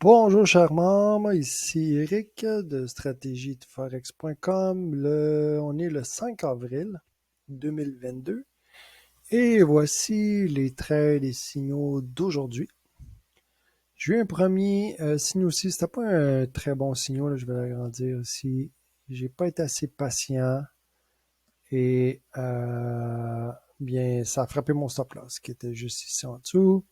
Bonjour chers membres, ici Eric de stratégiedeforex.com. On est le 5 avril 2022 et voici les trades et signaux d'aujourd'hui. J'ai eu un premier signe aussi, c'était pas un très bon signal, je vais l'agrandir aussi. J'ai pas été assez patient et bien ça a frappé mon stop loss qui était juste ici en dessous.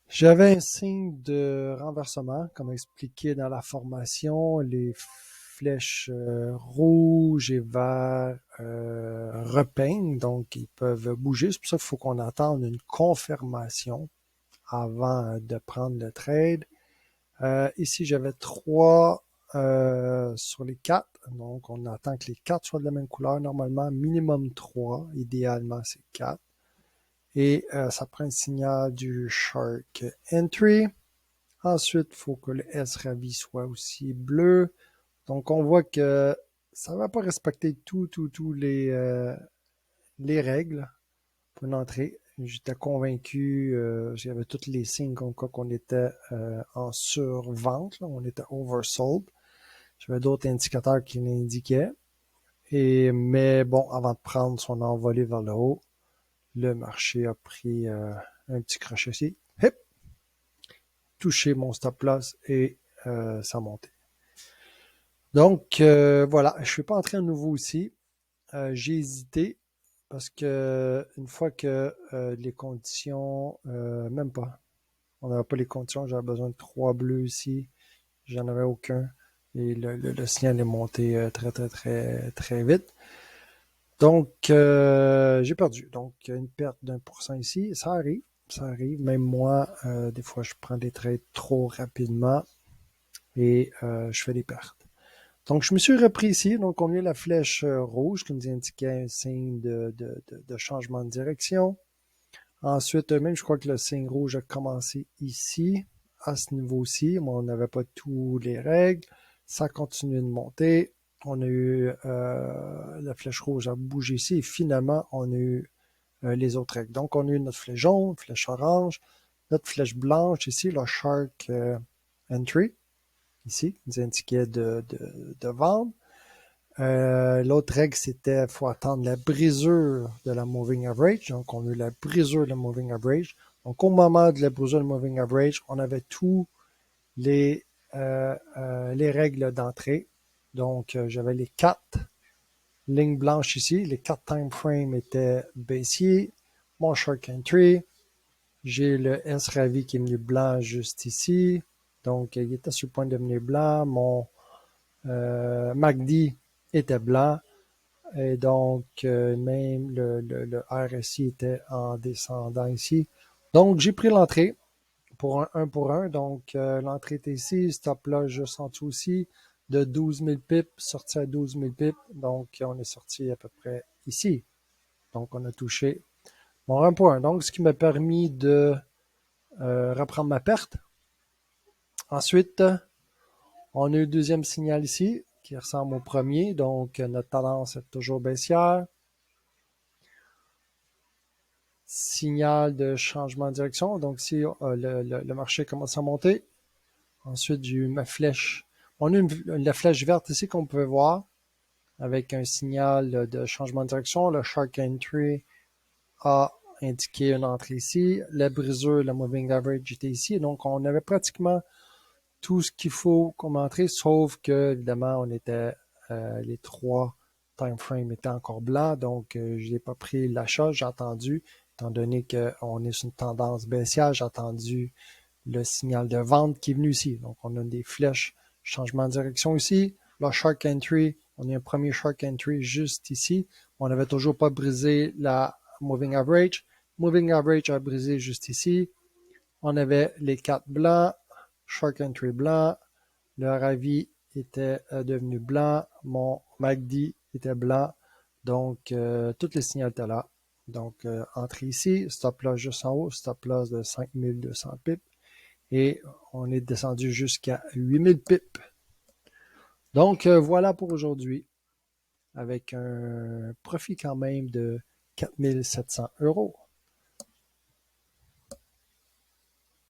J'avais un signe de renversement, comme expliqué dans la formation. Les flèches rouges et verts repeignent, donc ils peuvent bouger. C'est pour ça qu'il faut qu'on attende une confirmation avant de prendre le trade. Ici, j'avais 3 sur les 4. Donc, on attend que les 4 soient de la même couleur. Normalement, minimum 3. Idéalement, c'est 4. Et ça prend un signal du Shark Entry. Ensuite, il faut que le S-Ravi soit aussi bleu. Donc, on voit que ça ne va pas respecter tous les règles pour une entrée. J'étais convaincu, j'avais tous les signes comme quoi qu'on était en survente, là, on était oversold. J'avais d'autres indicateurs qui l'indiquaient. Mais bon, avant de prendre son envolée vers le haut, le marché a pris un petit crochet ici. Hip! Touché mon stop loss et ça a monté. Donc voilà, je ne suis pas entré à nouveau ici. J'ai hésité parce que une fois que les conditions, même pas, on n'avait pas les conditions, j'avais besoin de 3 bleus ici, j'en avais aucun et le signal est monté très vite. Donc j'ai perdu. Donc une perte d'1% ici, ça arrive. Ça arrive, même moi, des fois je prends des trades trop rapidement et je fais des pertes. Donc, je me suis repris ici. Donc, on a la flèche rouge qui nous indiquait un signe de changement de direction. Ensuite, même, je crois que le signe rouge a commencé ici, à ce niveau-ci. On n'avait pas tous les règles. Ça a continué de monter. On a eu la flèche rouge a bougé ici. Et finalement, on a eu les autres règles. Donc, on a eu notre flèche jaune, flèche orange, notre flèche blanche ici, le Shark Entry ici, qui nous indiquait de vendre. L'autre règle, c'était qu'il faut attendre la brisure de la moving average. Donc, on a eu la brisure de la moving average. Donc, au moment de la brisure de la moving average, on avait tous les règles d'entrée. Donc, j'avais les 4 lignes blanches ici. Les 4 time frames étaient baissiers. Mon Shark Entry. J'ai le S-Ravi qui est venu blanc juste ici. Donc, il était sur le point de devenir blanc. Mon MACD était blanc. Et donc, même le RSI était en descendant ici. Donc, j'ai pris l'entrée pour un 1 pour 1. Donc, l'entrée était ici, stop là juste en dessous aussi, de 12 000 pips, sorti à 12 000 pips. Donc, on est sorti à peu près ici. Donc, on a touché mon 1 pour 1. Donc, ce qui m'a permis de reprendre ma perte. Ensuite, on a eu le deuxième signal ici, qui ressemble au premier. Donc, notre tendance est toujours baissière. Signal de changement de direction. Donc, si le marché commence à monter, ensuite, j'ai eu ma flèche. On a eu la flèche verte ici qu'on peut voir avec un signal de changement de direction. Le Shark Entry a indiqué une entrée ici. La brisure, la Moving Average était ici. Donc, on avait pratiquement tout ce qu'il faut comme entrée, sauf que, évidemment, on était les 3 time frames étaient encore blancs. Donc, je n'ai pas pris l'achat. J'ai attendu. Étant donné qu'on est sur une tendance baissière, j'ai attendu le signal de vente qui est venu ici. Donc, on a des flèches, changement de direction ici. Le Shark Entry, on a un premier Shark Entry juste ici. On n'avait toujours pas brisé la Moving Average. Moving Average a brisé juste ici. On avait les 4 blancs, Shark Entry blanc. Le Ravi était devenu blanc. Mon MACD était blanc. Donc, tous les signaux étaient là. Donc, entrée ici, stop loss juste en haut, stop loss de 5200 pips. Et on est descendu jusqu'à 8000 pips. Donc, voilà pour aujourd'hui, avec un profit quand même de 4700 €.